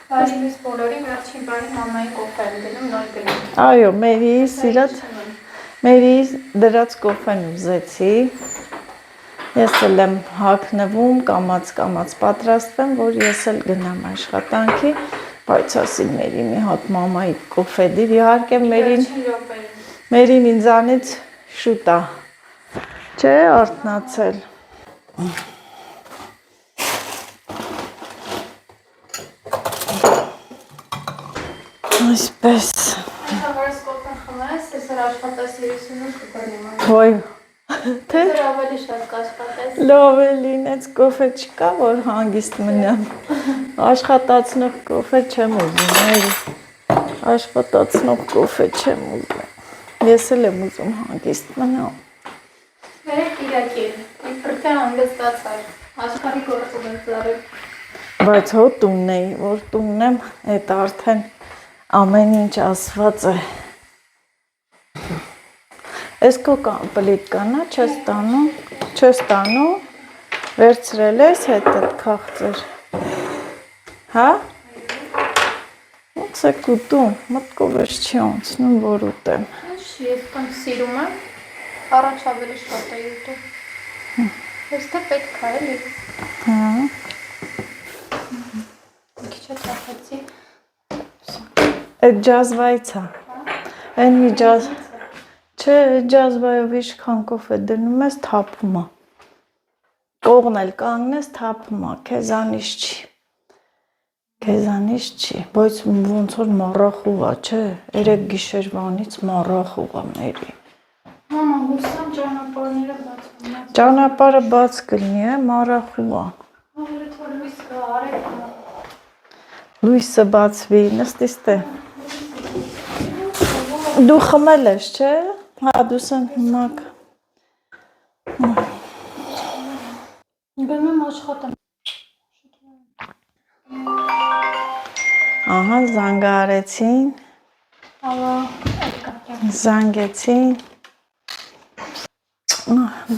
Բարի բոլորին վերջին բանի մամայի կոֆեն դնում նոր գնում։ Այո, Մերի դրած կոֆեն ուզեցի։ Ես էլ եմ հագնվում, կամաց պատրաստվեմ, որ ես էլ գնամ աշխատանքի, բայց ասի Մերի մի հատ մամայի կոֆե դիր, իհարկե Մերին ինձանից շուտ է, չէ, արթնացել։ Այսպես։ Հավարս կոֆեն խմես, ես աշխատասիրությունում կգրնեմ։ Ոյ, թե ավելի շատ կաշխատես։ Լավ է լինեց կոֆե չկա, որ հանգիստ մնամ։ Աշխատացնող կոֆե չեմ ուզում, աշխատացնող կոֆե չեմ ուզում։ Ես էլ եմ ուզում հանգիստ մնամ։ Երեք իրակի, իբր թե հանգստացար, աշխարհի գործում եմ ծարել։ Բայց հո տունն էի, որ տունն եմ, այդ արդեն ամեն ինչ ասված է։ Ես քո պլիտկան է, չես տանում, վերցրել ես հետդ քաղցր, հա? Ոնց է կուտում, մտքով ես չի անցնում, որ ուտեմ։ Ես կան սիրում եմ, առաջ ավելի շատ է ուտում։ Ես թե պետք է էլի։ Հա։ Քիչ է ծախեցի։ Այդ ջազվայից է։ Այն մի ջազ, չէ, ջազվայով ինչքան կոֆե դնում ես, թափում է։ Կողն էլ կանգնես, թափում է, քեզանից չի, բայց ոնց որ մառախուղ է, չէ, 3 գիշերվանից մառախուղ է Մերի։ Մամա, հուսամ ճանապարհները բաց կլինի։ Ճանապարհը բաց կլինի, մառախուղ է։ Հավերդ որ լույս կա, արեք։ Լույսը բացվի, նստիս թե։ Դու խմել ես, չէ։ Հա, դու սեն հիմա։ Գնում աշխատեմ։ Ահա, զանգարեցին։ Ալո, Զանգեցին։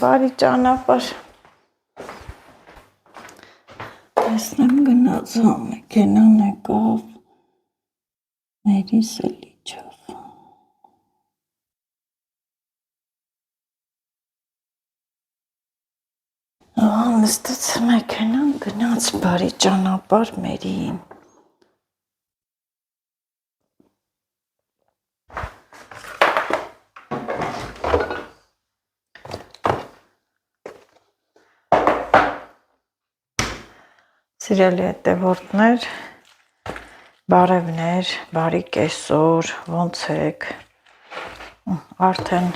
Բարի ճանապարհ։ Տեսնեմ գնաց մեքենան եկավ։ Մերիս էլ իջավ։ Ահա նստեց մեքենան, գնաց բարի ճանապարհ Մերին։ Սիրելի հետևորդներ, բարևներ, բարի կեսօր, ոնց եք։ Արդեն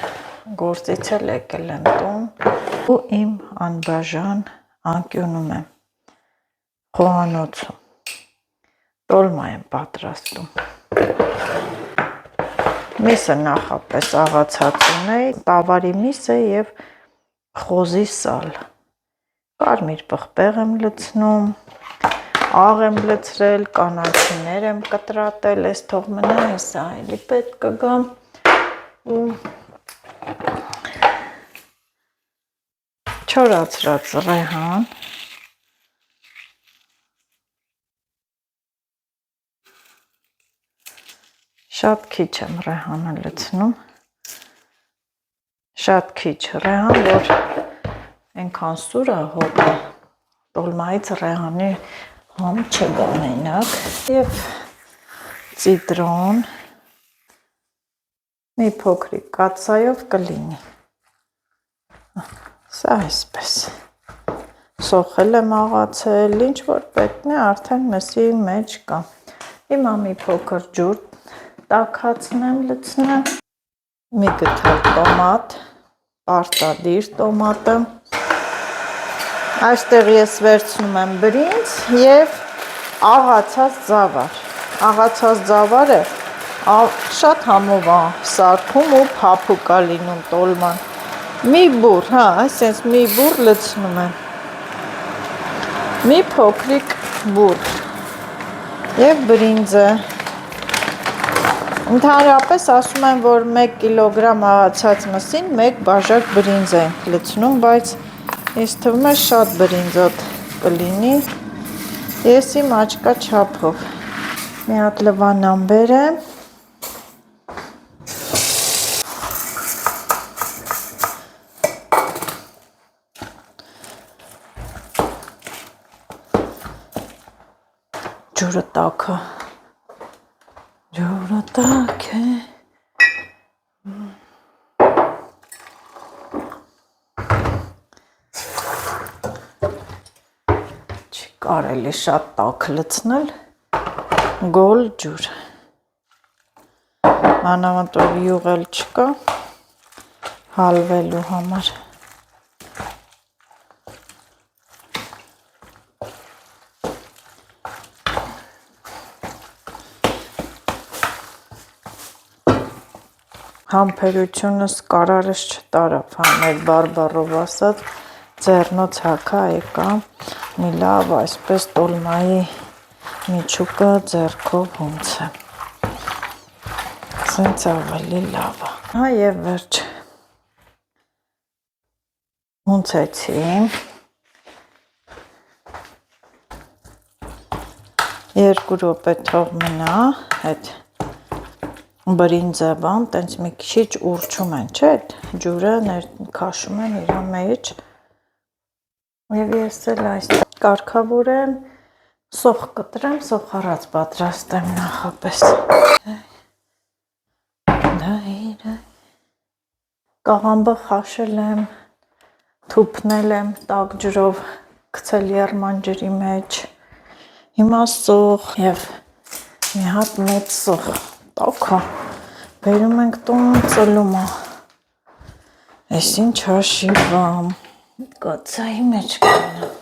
գործից էլ եկել եմ տուն ու իմ անբաժան անկյունում եմ, խոհանոցում, տոլմա եմ պատրաստում։ Միսը նախապես աղացած ունեի, տավարի միսը և խոզի սալ։ Կարմիր պղպեղ եմ լցնում, աղ եմ լցրել, կանաչիներ եմ կտրատել, ես թող մնա, հեսա էլի պետք կգամ ու չորացրած ռեհան, շատ քիչ եմ ռեհանը լցնում, շատ քիչ ռեհան, որ այնքան սուր է հոտը, տոլմայից ռեհանի համ չգա մենակ և ծիտրոն, մի փոքրիկ կաթսայով կլինի, սա այսպես, սոխել եմ աղացել, ինչ որ պետքն է արդեն մսի մեջ կա, հիմա մի փոքր ջուր տաքացնեմ, լցնեմ, մի գթալ տոմատ, պարտադիր տոմատը, այստեղ ես վերցնում եմ բրինձ և աղացած ձավարը շատ համով է սարքում ու փափուկ է լինում տոլման, մի բուռ, հա, այսպես մի բուռ լցնում եմ, մի փոքրիկ բուռ և բրինձը, ընդհանրապես ասում են, որ 1 կիլոգրամ աղացած մսին 1 բաժակ բրինձ ենք լցնում, բայց ես թվում է շատ բրինձոտ կլինի, ես իմ աչկա չափով Մի հատ լվանան բերեմ։ Ջուրը տաք է։ Ջուրը տաք է։ Չի կարելի շատ տաք լցնել։ Գոլ ջուր։ Մանավանդ որ յուղել չկա հալվելու համար։ Համբերությունս կարարս չտարավ, մեր բարբառով ասած, ձեռնոց հակա եկա, մի լավ այսպես տոլմայի միջուկը ձեռքով հունցը։ Սենց ավելի լավ է։ Հա և վերջ։ Հունցեցի։ 2 րոպե թող մնա, այդ բրինձը բան, տենց մի քիչ ուռչում են, չէ՞, այդ ջուրը քաշում են իր մեջ։ Եվ ես էլ այս կարգավորեմ, սոխ կտրեմ, սոխառած պատրաստեմ նախապես։ Կաղամբը խաշել եմ, թուփնել եմ տաք ջրով, գցել եռման ջրի մեջ։ Հիմա սոխ եւ մի հատ մեծ սոխ տաք է։ Բերում ենք տուն ծլում է։ Այս ինչ հաշիվամ։ Կացայի մեջ կանը։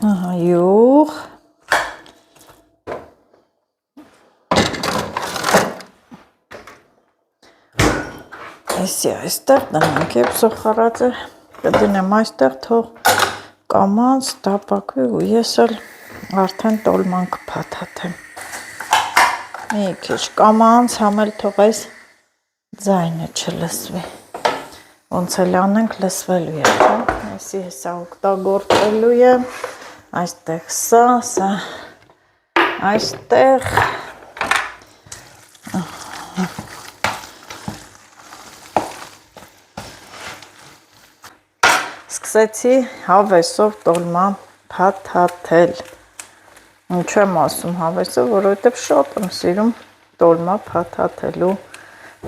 Ահա յուղ։ Էսի այստեղ դնենք, եվ սոխառածը կդնեմ այստեղ, թող կամած տապակվի ու ես էլ արդեն տոլման կփաթաթեմ։ Մի քիչ կամած համել թող այս ձայնը չլսվի։ Ոնց էլ անենք լսվելու է, հա։ Էսի հեսա օգտագործելու եմ, այստեղ սա, այստեղ սկսեցի հավեսով տոլմա փաթաթել։ Ինչու եմ ասում հավեսով, որովհետև շատ եմ սիրում տոլմա փաթաթելու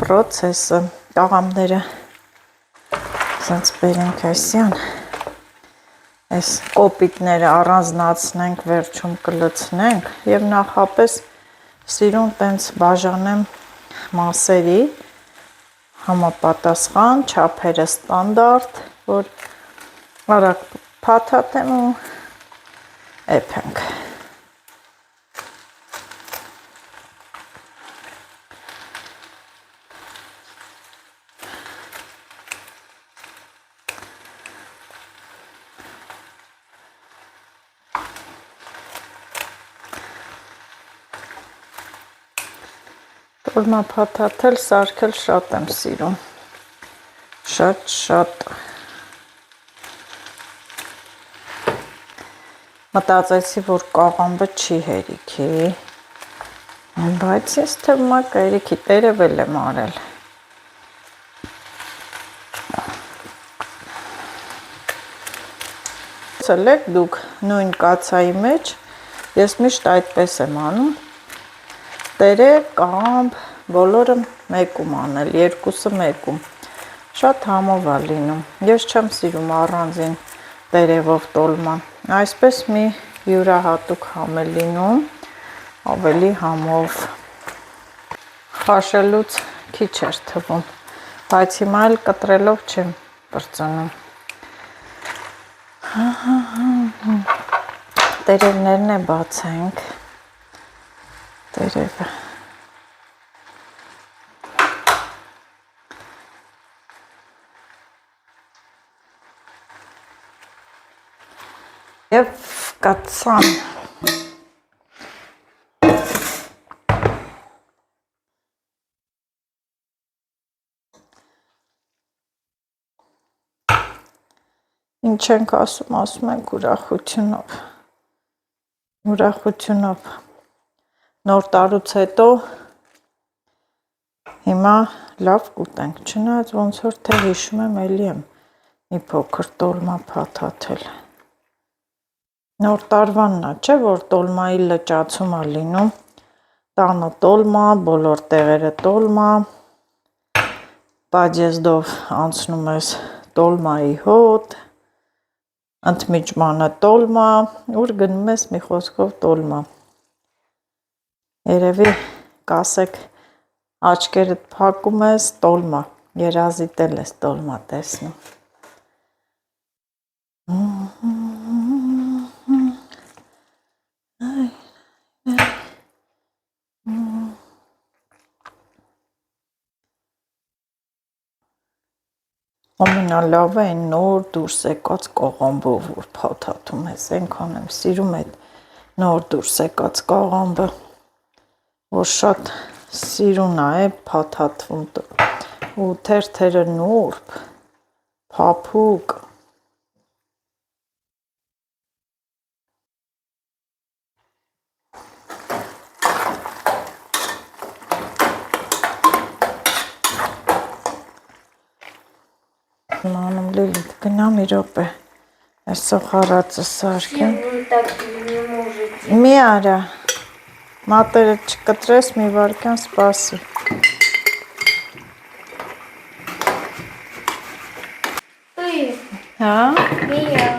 պրոցեսը։ Տաղամները սենց բերենք այսյան, այս կոպիկները առանձնացնենք, վերջում կլցնենք և նախապես սիրում տենց բաժանեմ մասերի, համապատասխան, չափերը ստանդարտ, որ արագ փաթաթեմ ու էփենք։ Տոլմա փաթաթել, սարքել շատ եմ սիրում, շատ։ Մտածեցի, որ կաղամբը չի հերիքի, բայց ես թվում է հերիքի, տերևել եմ արել։ Ցելեք դուք նույն կացայի մեջ, ես միշտ այդպես եմ անում, տերև, կաղամբ, բոլորը մեկում անել, երկուսը մեկում, շատ համով է լինում, ես չեմ սիրում առանձին տերևով տոլման, այսպես մի յուրահատուկ համ է լինում, ավելի համով, խաշելուց քիչ էր թվում, բայց հիմա էլ կտրելով չեմ պրծնում։ Տերևներն է բացենք, տերևը։ Եվ կացան։ Ինչ ենք ասում ենք ուրախությունով։ Ուրախությունով։ Նոր տարուց հետո հիմա լավ կուտենք, չնայած ոնց որ թե հիշում եմ էլի եմ մի փոքր տոլմա փաթաթել։ Նոր տարվանն է, չէ՞ որ տոլմայի լճացում է լինում։ Տանը տոլմա, բոլոր տեղերը տոլմա, պադյեզդով անցնում ես տոլմայի հոտ, ընդմիջմանը տոլմա, ուր գնում ես մի խոսքով տոլմա։ Երևի կասեք աչքերդ փակում ես տոլմա, երազիդ էլ ես տոլմա տեսնում։ Ամենալավը այն նոր դուրս եկած կաղամբով որ փաթաթում ես, այնքան եմ սիրում այդ նոր դուրս եկած կաղամբը, որ շատ սիրուն է փաթաթվում ու թերթերը նուրբ, փափուկ։ Անում Լիլիթ, գնա մի րոպե, այս սոխարածը սարքեմ։ Մի արա, մատերը չկտրես, մի վարկյան սպասի։ Հա? Միա։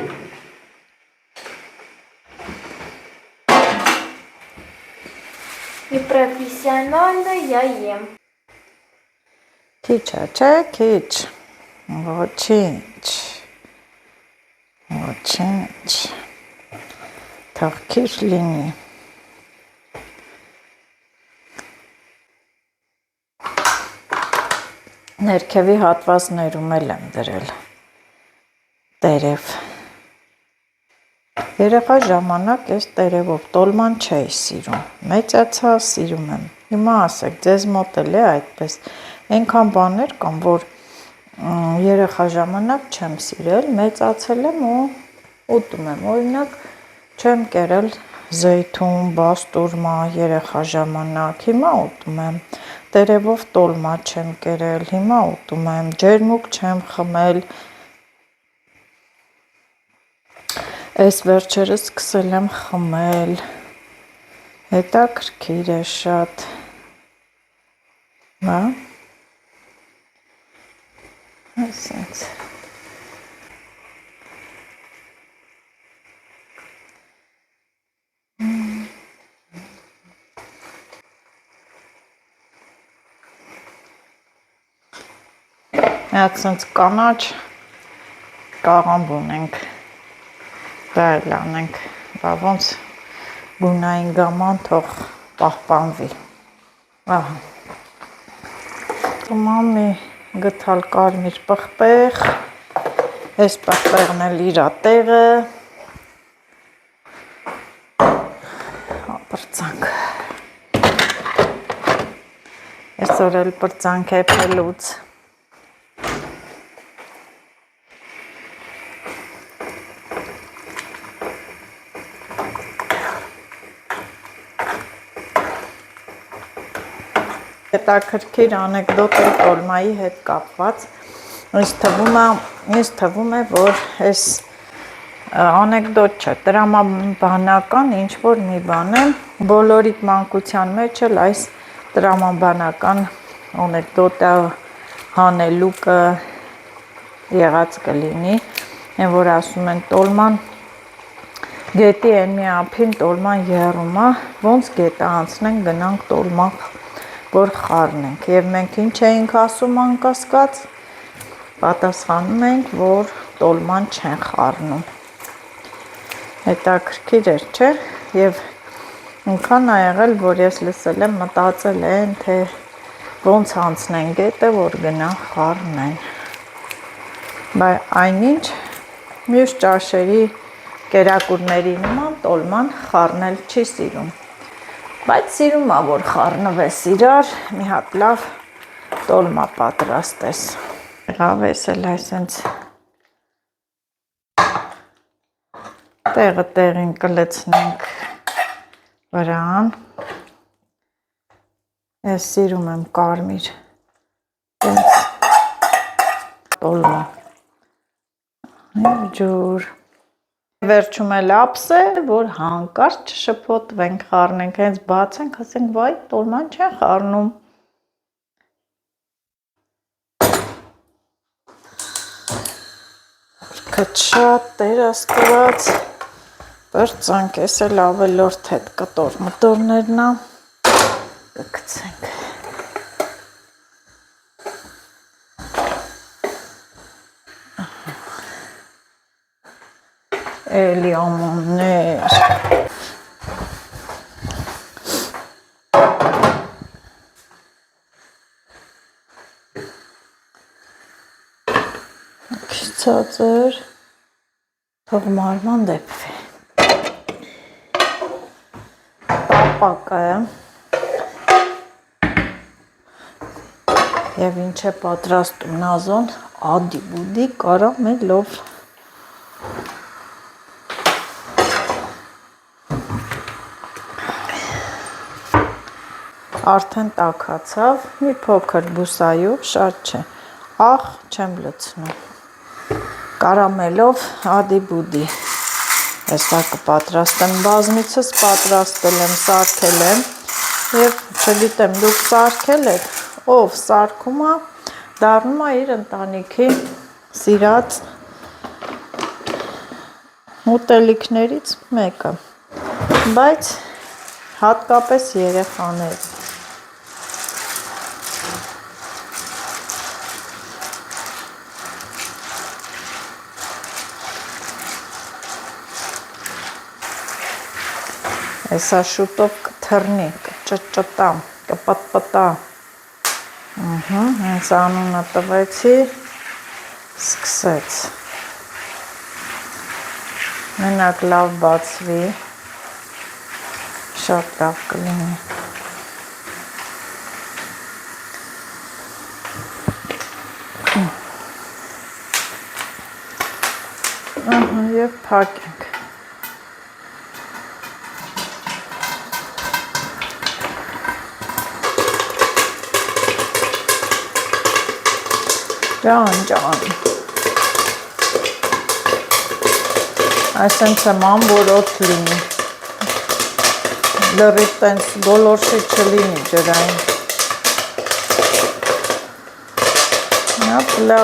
И профессионально я ем. Քիչ է, չէ, քիչ։ Ոչինչ, ոչինչ, թող քիչ լինի։ Ներքևի հատվածներում էլ եմ դրել, տերև։ Երեխա ժամանակ ես տերևով տոլման չէի սիրում, մեծացա սիրում եմ։ Հիմա ասեք, ձեզ մոտ էլ է այդպես, այնքան բաներ կան, որ երեխա ժամանակ չեմ սիրել, մեծացել եմ ու ուտում եմ, օրինակ չեմ կերել զեյթուն, բաստուրմա երեխա ժամանակ, հիմա ուտում եմ, տերևով տոլմա չեմ կերել, հիմա ուտում եմ, ջերմուկ չեմ խմել, այս վերջերս սկսել եմ խմել, հետաքրքիր է շատ, հա? Այսինքն Հատ սենց կանաչ կաղամբ ունենք, դա էլ անենք, բա ոնց գունային գաման թող պահպանվի, ահա, մամի գտալ կարմիր պղպեղ, այս պղպեղն էլ իրա տեղը, պրծանք, այսօր էլ պրծանք է փելուց, հետաքրքիր անեկդոտ է տոլմայի հետ կապված, ինձ թվում է, որ այս անեկդոտ չէ, տրամաբանական ինչ-որ մի բան է, բոլորիդ մանկության մեջ էլ այս տրամաբանական անեկդոտը հանելուկը եղած կլինի, են որ ասում են տոլման, գետի են մի ափին տոլման եղում է, ոնց գետը անցնենք գնանք տոլման որ խառնենք և մենք ինչ էինք ասում անկասկած, պատասխանում ենք, որ տոլման չեն խառնում, հետաքրքիր էր, չէ, և ինքան ա եղել, որ ես լսել եմ, մտածել են, թե ոնց անցնեն գետը, որ գնան խառնեն, բայց այնինչ մյուս ճաշերի կերակուրների նման տոլման խառնել չի սիրում։ Բայց սիրում է, որ խառնվես իրար, մի հատ լավ տոլմա պատրաստես։ Եղավ ես էլ այսենց տեղը տեղին կլցնենք վրան։ Ես սիրում եմ կարմիր տոլմա։ Ջուր։ Վերջում էլ ափսե, որ հանկարծ չշփոթվենք, խառնենք, հենց բացենք, ասենք, վայ, տոլման չեն խառնում։ Որքդ շատ Տեր Աստված, բրծանք, ես էլ ավելորդ հետ կտոր մտորներն ա, կգցենք։ Էլի ամաններ։ Քիչածր, թող մարման դեպվի։ Տապակը և ինչ է պատրաստում Նազոն, ադի-բուդի կարամելով։ Արդեն տաքացավ, մի փոքր բուսայով, շատ չէ, աղ չեմ լցնում, կարամելով ադի-բուդի, ես դա կպատրաստեմ, բազմիցս պատրաստել եմ, սարքել եմ, և չգիտեմ, դուք սարքել եք, ով սարքում է, դառնում է իր ընտանիքի սիրած ուտելիքներից մեկը, բայց հատկապես երեխաներ։ Հեսա շուտով կթռնի, կճտճտա, կպտպտա, հենց անունը տվեցի, սկսեց, մենակ լավ բացվի, շատ լավ կլինի, և փակենք։ Ջան, այսենց եմ ամբորոտ լինի, լրիվ տենց գոլորշի չլինի ջրային, հոպլա,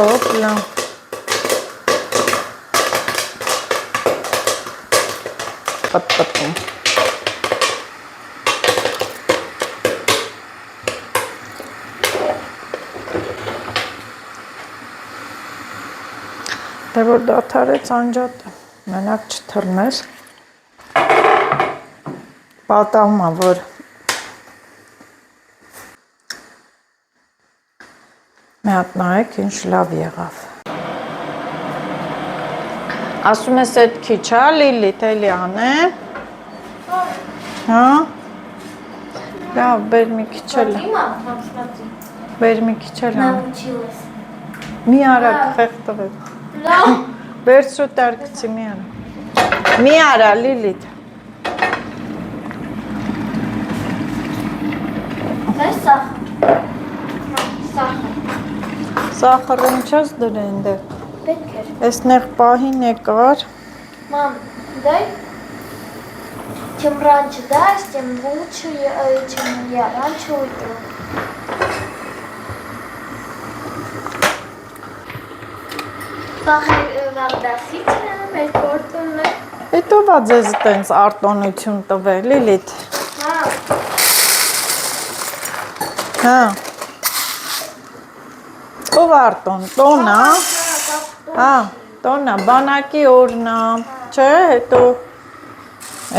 պտպտում, դե որ դադարեց անջատը, մենակ չթռներ, պատահում է, որ մի հատ նայեք, ինչ լավ եղավ։ Ասում ես էդ քիչ, հա, Լիլիթ, էլի անեմ, հա, լավ, բեր մի քիչ էլ, բեր մի քիչ էլ անեմ, մի արա կխեղտվեք, բերցրու տարկցի մի արա, Լիլիթ, սախարը ինչ ես դրեն դեղ, ես նեղ պահին եկար, Мам, дай, чем раньше дашь, тем лучше, чем я раньше уйду. Վաղդասից մեր գործունն է։ Հետո բա ձեզ տենց արտոնություն տվել, Լիլիթ։ Հա։ Ով արտոն, տոնա։ Հա, տոնա, բանակի օրնա, չէ, հետո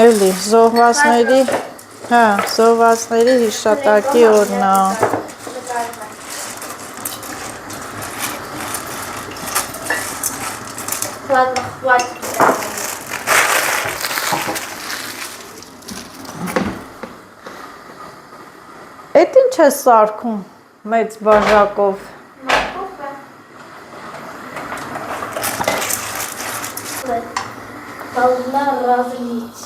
էլի զոհվածների, հա, զոհվածների հիշատակի օրնա։ Ладно, хватит. ես սարքում մեծ բաժակով։ Մорковка. Должна разлить.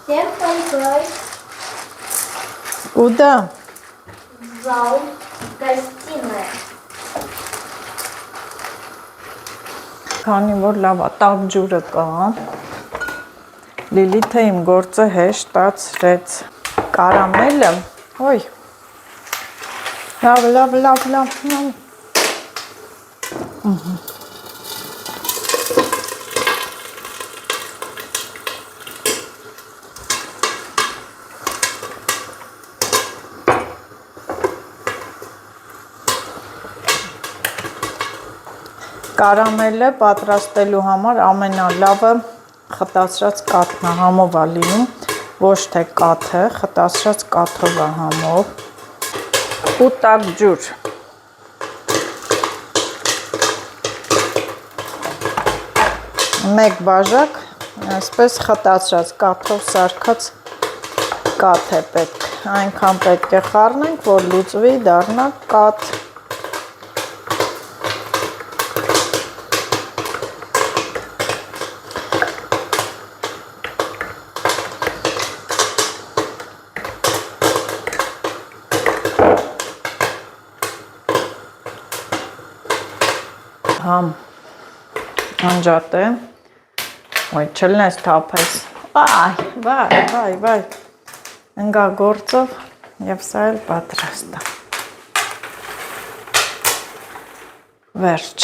Всем бай-бай. Куда? В зал, в гостиная. Քանի որ լավ է, տաք ջուրը կա, Լիլիթը իմ գործը հեշտացրեց։ Կարամելը, ոյ, լավ։ Կարամելը պատրաստելու համար ամենալավը խտացրած կաթն է, համով է լինում, ոչ թե կաթը, խտացրած կաթով է համով ու տաք ջուր։ Մեկ բաժակ, այսպես խտացրած կաթով սարքած կաթ է պետք, այնքան պետք է խառնենք, որ լուծվի, դառնա կաթ։ Համ անջատ է, ոյ չլնես թափես, վայ, ընգա գործով և սա էլ պատրաստ է, վերջ,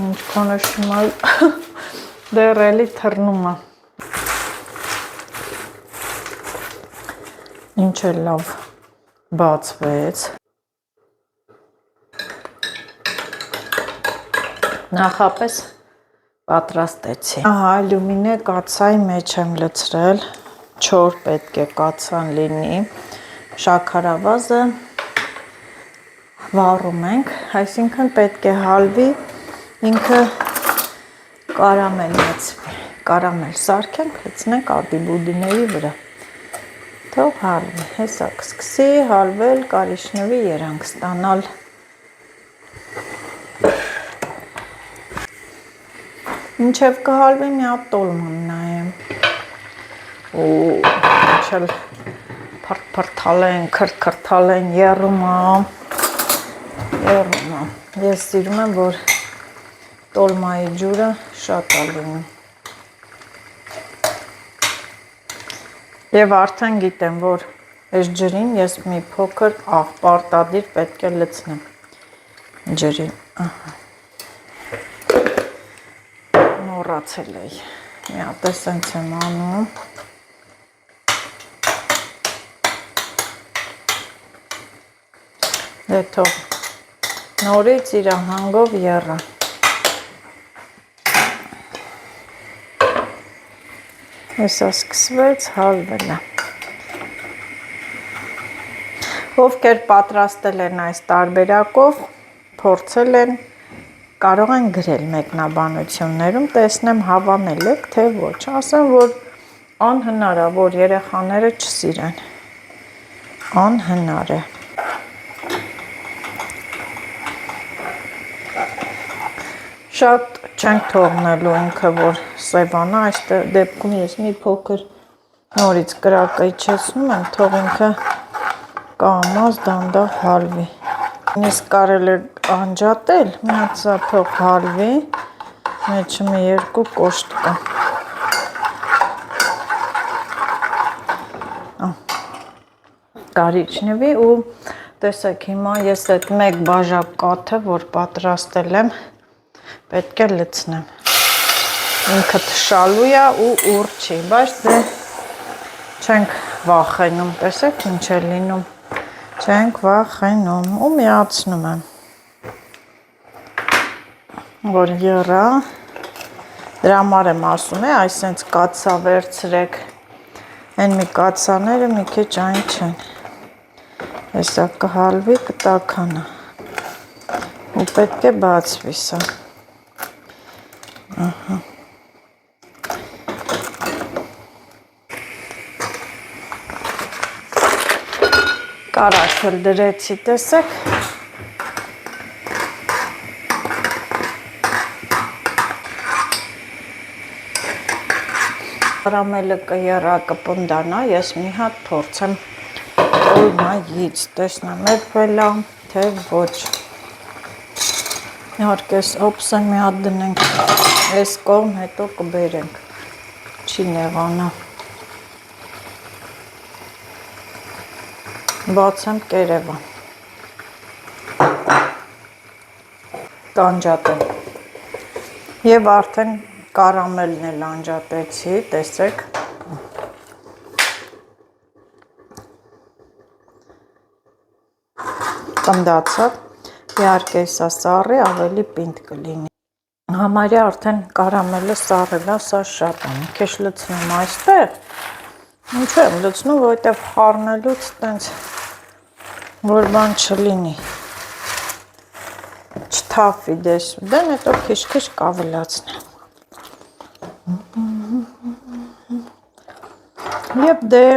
ինչ կոնոշում ալ դեր էլի թրնում է, ինչ է լավ բացվեց, նախապես պատրաստեցի։ Ահա, լյումինե կացայի մեջ եմ լցրել, չոր պետք է կացան լինի, շաքարավազը վառում ենք, այսինքն պետք է հալվի, ինքը կարամել լցվի, կարամել սարքենք, լցնենք ադիբուդիների վրա, թող հալվի, հեսա կսկսի հալվել, կարիշնվի երանք ստանալ, Մինչև կհալվի մի հատ տոլման նայեմ, ինչել քրթքրթալ են, եռում է, ես սիրում եմ, որ տոլմայի ջուրը շատ է լինում, և արդեն գիտեմ, որ այս ջրին ես մի փոքր պարտադիր պետք է լցնեմ ջրին, մոռացել էի, մի հատ է սենց եմ անում, դե թող նորից իր հանգով եռա, հեսա սկսվեց, հալվել է, ովքեր պատրաստել են այս տարբերակով, փորձել են, կարող են գրել մեկնաբանություններում, տեսնեմ հավանել եք, թե ոչ, ասեմ, որ անհնար է, որ երեխաները չսիրեն, անհնար է, շատ չենք թողնելու ինքը, որ սևանա, այս դեպքում ես մի փոքր նորից կրակը իջեցնում եմ, թող ինքը կամազ դանդաղ հալվի, նիսկ կարել է անջատել, մի հատ սա թող հալվի, մեջը մի երկու կոշտ կա, կարիճնվի ու տեսեք հիմա ես այդ մեկ բաժակ կաթը, որ պատրաստել եմ, պետք է լցնեմ, ինքը թշալու է ու ուրճի, բայց դե չենք վախենում, տեսեք ինչ է լինում, չենք վախենում ու միացնում եմ, որ եռա, դրա համար եմ ասում է, այսենց կացա վերցրեք, են մի կացաները մի քիչ այն չեն, հեսա կհալվի կտականա, ու պետք է բացվի սա։ Ահա։ Կարակել դրեցի, տեսեք։ Կարամելը կերա կպնդանա, ես մի հատ փորձեմ օրնայից, տեսնեմ եկվել է, թե ոչ։ Իհարկե օպսը մի հատ դնենք այս կողմ, հետո կբերենք, չի նեղանա։ Բացեմ կերևա։ Կանջատեմ։ Եվ արդեն կարամելն էլ անջատեցի, տեսեք։ Պնդացավ, իհարկե սա սառի ավելի պինդ կլինի։ Համարյա արդեն կարամելը սառել է, սա շատ է, մի քիչ լցնում այստեղ։ Ինչու եմ լցնում, որովհետև խառնելուց տենց որ բան չլինի։ Չթափվի դեսուդեն, հետո քիչ-քիչ կավելացնեմ։ Եվ դե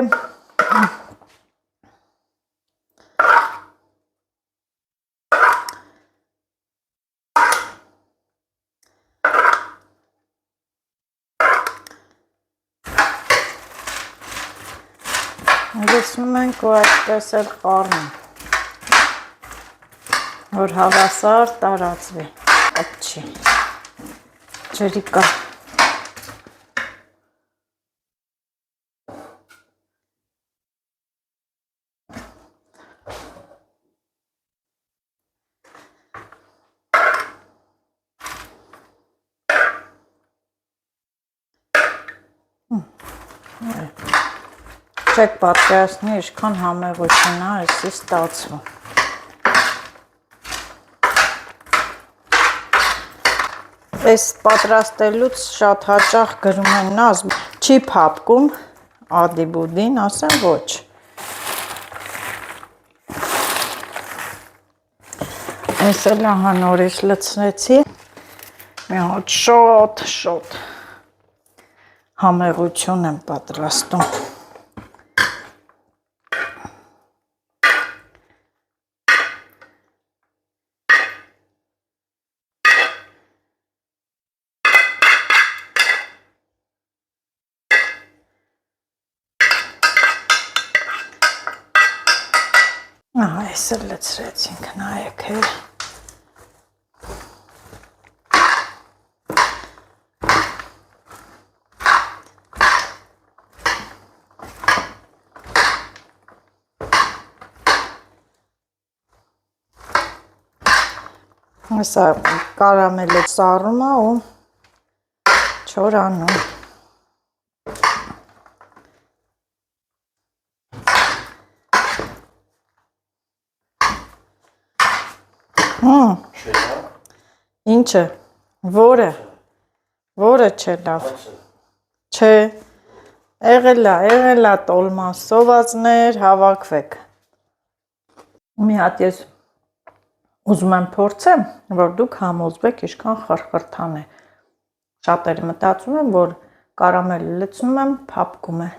լցնում ենք ու այդպես էլ խառնում, որ հավասար տարածվի, կպչի, ջրի կա։ Չեք պատկերացնի, ինչքան համեղություն է այսի ստացվում։ Այս պատրաստելուց շատ հաճախ գրում են նազ, չի փափկում ադի-բուդին, ասեմ ոչ։ Այս էլ ահա նորից լցրեցի, մի հատ շոտ համեղություն եմ պատրաստում։ Ահա, այս էլ լցրեցինք, նայեք հեր։ Սա կարամելը սառում է ու չորանում։ Ինչը, որը չէ լավ, չէ, եղել է տոլմա, սովածներ, հավաքվեք։ Մի հատ ես ուզում եմ փորձեմ, որ դուք համոզվեք ինչքան խրխրթան է։ Շատերը մտածում են, որ կարամելը լցնում եմ, փափկում է։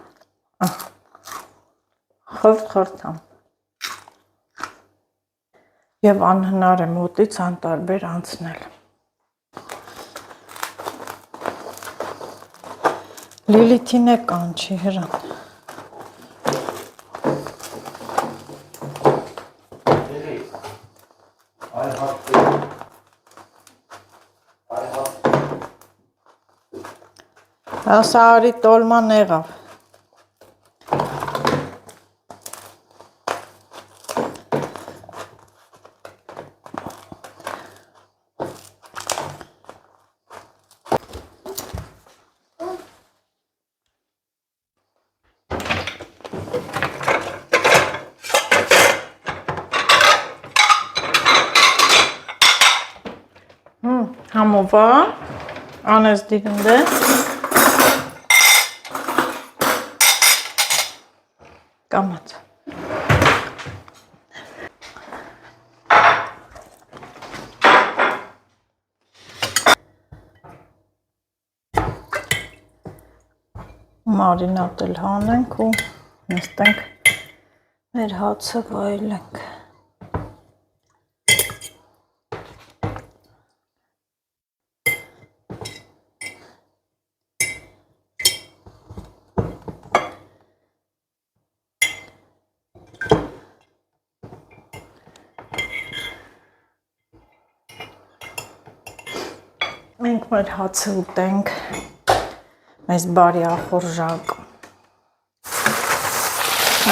Խրթխրթան։ Եվ անհնար է մոտից անտարբեր անցնել։ Լիլիթին է կանչի հրան։ Սա արի տոլման եղավ։ Համովա, անես դիրնդ է։ Կամաց։ մարինատել հանենք ու նստենք մեր հացը վայելենք։ Մենք մեր հացը ուտենք, մեզ բարի ախորժակ։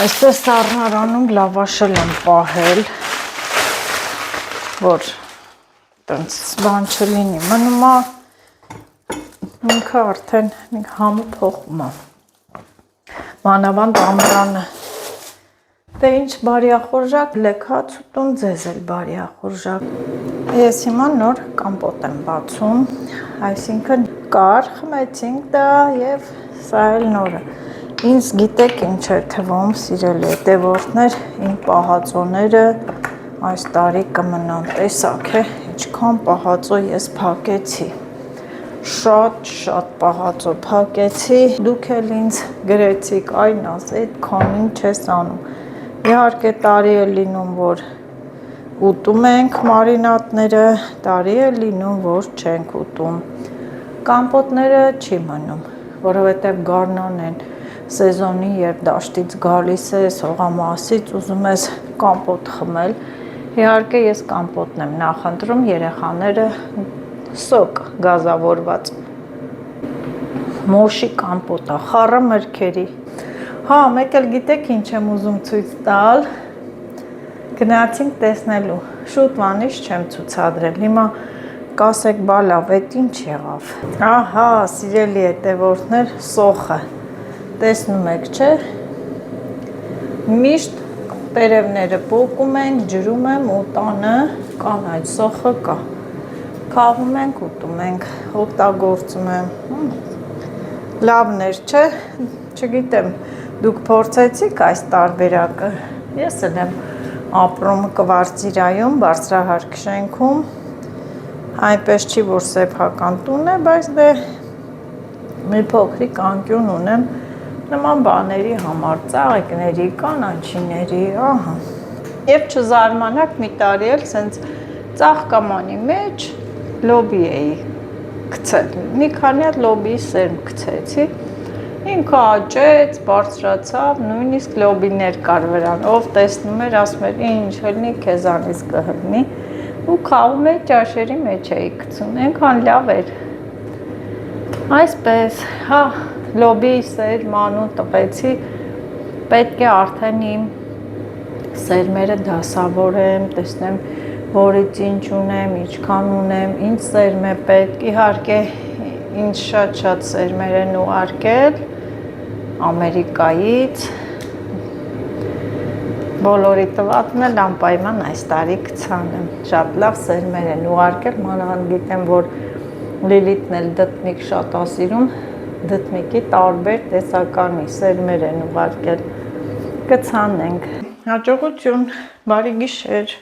Այսպես սառնարանում լավաշել եմ պահել, որ տենց բան չլինի, մնում է, ինքը արդեն համը փոխում է, մանավանդ ամռանը։ Դե ինչ բարի ախորժակ, լեք հաց ուտում, ձեզ էլ բարի ախորժակ։ Ես հիմա նոր կամպոտ եմ բացում, այսինքն կար, խմեցինք դա և սա էլ նորը։ Ինձ գիտեք ինչ է թվում, սիրելի հետևորդներ, իմ պահածոները այս տարի կմնան, տեսակ է, ինչքան պահածո ես փակեցի։ Շատ պահածո փակեցի, դուք էլ ինձ գրեցիք, այն աս, այդքան ինչ ես անում։ Իհարկե տարի է լինում, որ ուտում ենք մարինատները, տարի է լինում, որ չենք ուտում։ Կամպոտները չի մնում, որովհետև գարնան են սեզոնի, երբ դաշտից գալիս ես, հողամասից ուզում ես կամպոտ խմել։ Իհարկե ես կամպոտն եմ նախընտրում, երեխաները սոկ գազավորված։ Մոշի կամպոտա, խառը մրգերի։ Հա, մեկ էլ գիտեք ինչ եմ ուզում ցույց տալ, գնացինք տեսնելու, շուտ վանիշ չեմ ցուցադրել, հիմա կասեք բա լավ, էդ ինչ եղավ։ Ահա, սիրելի հետևորդներ, սոխը, տեսնում եք, չէ, միշտ տերևները պոկում ենք, ջրում եմ ու տանը կան այդ սոխը կա, քավում ենք, ուտում ենք, օգտագործում եմ, լավներ, չէ, չգիտեմ, դուք փորձեցիք այս տարբերակը, ես էլ եմ ապրում Կվարտիրայում, բարձրահարկ շենքում, այնպես չի, որ սեփական տուն է, բայց դե մի փոքրիկ անկյուն ունեմ նման բաների համար, ծաղիկների, կանաչիների, ահա։ Եվ չզարմանաք մի տարի էլ սենց ծաղկամանի մեջ լոբի էի գցել, մի քանի հատ լոբիի սերմ գցեցի, ինքը աճեց, բարձրացավ, նույնիսկ լոբիներ կար վրան, ով տեսնում էր, ասում էր, ինչ հլնի, քեզանից կհլնի, ու քավում էի ճաշերի մեջ էի գցում, այնքան լավ էր։ Այսպես, հա, լոբիի սերմ անուն տվեցի, պետք է արդեն իմ սերմերը դասավորեմ, տեսնեմ, որից ինչ ունեմ, ինչքան ունեմ, ինչ սերմ է պետք, իհարկե ինձ շատ սերմեր են ուղարկել Ամերիկայից, բոլորի տվածն էլ անպայման այս տարի կցանեմ, շատ լավ սերմեր են ուղարկել, մանավանդ գիտեմ, որ Լիլիթն էլ դդմիկ շատ ասիրում, դդմիկի տարբեր տեսականի սերմեր են ուղարկել, կցանենք, հաջողություն, բարի գիշեր։